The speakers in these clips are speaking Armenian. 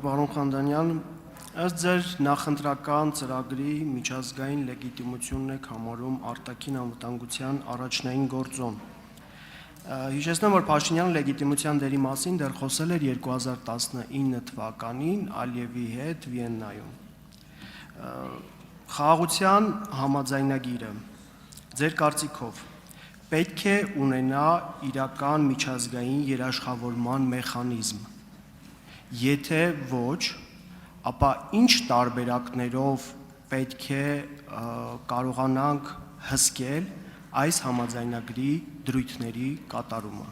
Պարոն Խանդանյան, ըստ ձեր նախընտրական ծրագրի միջազգային լեգիտիմությունն եք համարում արտաքին անվտանգության առաջնային գործոն։ Հիշեցնեմ, որ Փաշինյանը լեգիտիմության դերի մասին դեռ խոսել էր 2019 թվականին Ալիևի հետ Վիեննայում։ Խաղաղության համաձայնագիրը, ձեր կարծիքով, պետք է ունենա իրական միջազգային երաշխավորման մեխանիզմ։ Եթե ոչ, ապա ինչ տարբերակներով պետք է կարողանանք հսկել այս համաձայնագրի դրույթների կատարումը։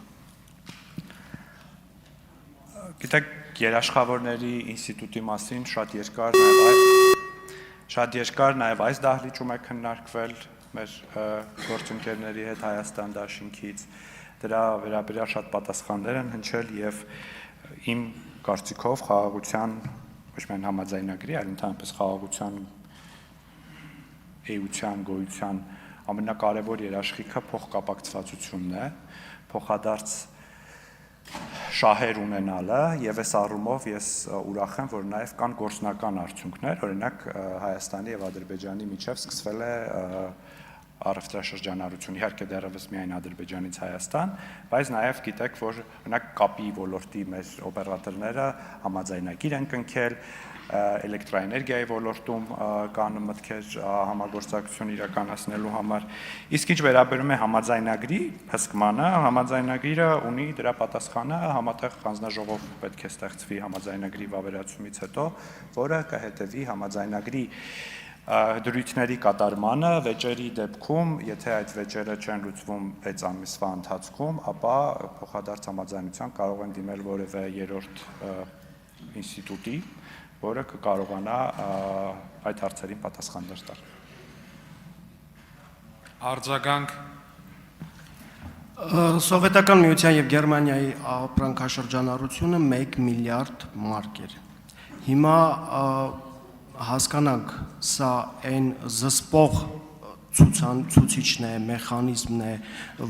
Գիտեք, երաշխավորների ինստիտուտի մասին շատ երկար նաև այս դահլիճում է քննարկվել մեր գործընկերների հետ Հայաստան դաշինքից, դրա վերաբերյալ շատ պատասխաններ են հնչել եւ իմ կարծիքով խաղաղության ոչ միայն համաձայնագրի, այլ ընդհանրապես խաղաղության էության, գոյության ամենակարևոր երաշխիքը փոխկապակցվածությունն է, փոխադարձ շահեր ունենալը եւ այս առումով ես ուրախ եմ, որ նաեւ կան գործնական արդյունքներ, օրինակ Հայաստանի եւ Ադրբեջանի միջև սկսվել է առևտրաշրջանառություն, իհարկե դեռևս միայն Ադրբեջանից Հայաստան, բայց նաև գիտեք, որ օրինակ կապի ոլորտի մեր օպերատորները համաձայնագիր են կնքել, էլեկտրաէներգիայի ոլորտում կան մտքեր համագործակցություն իրականացնելու համար։ Իսկ ինչ վերաբերում է համաձայնագրի հսկմանը, համաձայնագիրը ունի դրա պատասխանը, համատեղ հանձնաժողով պետք է ստեղծվի համաձայնագրի վավերացումից հետո, որը կհետևի համաձայնագրի դրույթների կատարմանը վեճերի դեպքում, եթե այդ վեճերը չեն լուծվում 6 ամիսվա ընթացքում, ապա փոխադարձ համաձայնության կարող են դիմել որևէ երրորդ ինստիտուտի, որը կկարողանա այդ հարցերին պատասխաններ տալ։ Արձագանք Սովետական Միության եւ Գերմանիայի ապրանքաշրջանառությունը 1 միլիարդ մարկ էր։ Հիմա հասկանանք, սա այն զսպող ցուցիչն է, մեխանիզմն է,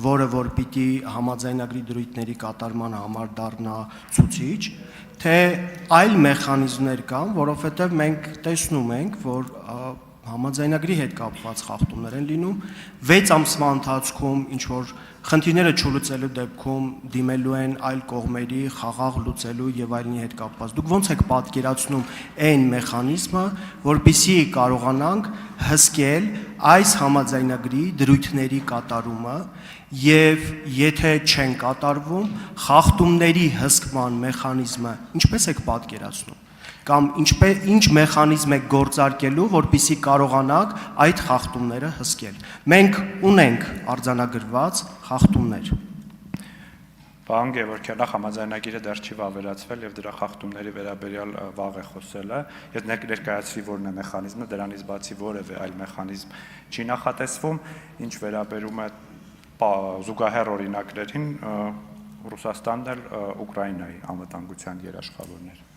որը որ պիտի համաձայնագրի դրույթների կատարման համար դառնա ցուցիչ, թե այլ մեխանիզմներ կան, որովհետև մենք տեսնում ենք, որ համաձայնագրի հետ կապված խախտումներ են լինում, 6 ամսվա ընթացքում ինչ որ խնդիրները չլուծելու դեպքում դիմելու են այլ կողմերի խաղաղ լուծելու եւ այլնի հետ կապված։ Դուք ո՞նց եք պատկերացնում այն մեխանիզմը, որպեսզի կարողանանք հսկել այս համաձայնագրի դրույթների կատարումը եւ եթե չեն կատարվում, խախտումների հսկման մեխանիզմը ինչպես եք պատկերացնում կամ ինչ մեխանիզմ եք գործարկելու, որպեսզի կարողանաք այդ խախտումները հսկել։ Մենք ունենք արձանագրված խախտումներ։ Պարոն Գևորգյան, համաձայնագիրը դեռ չի վավերացվել եւ դրա խախտումների վերաբերյալ վաղ է խոսելը։ Ես ներկայացրի որն է մեխանիզմը, դրանից բացի որևէ այլ մեխանիզմ չի նախատեսվում, ինչ վերաբերում է զուգահեռ օրինակներին, Ռուսաստանն էլ Ուկրաինայի անվտանգության երաշխավորներ։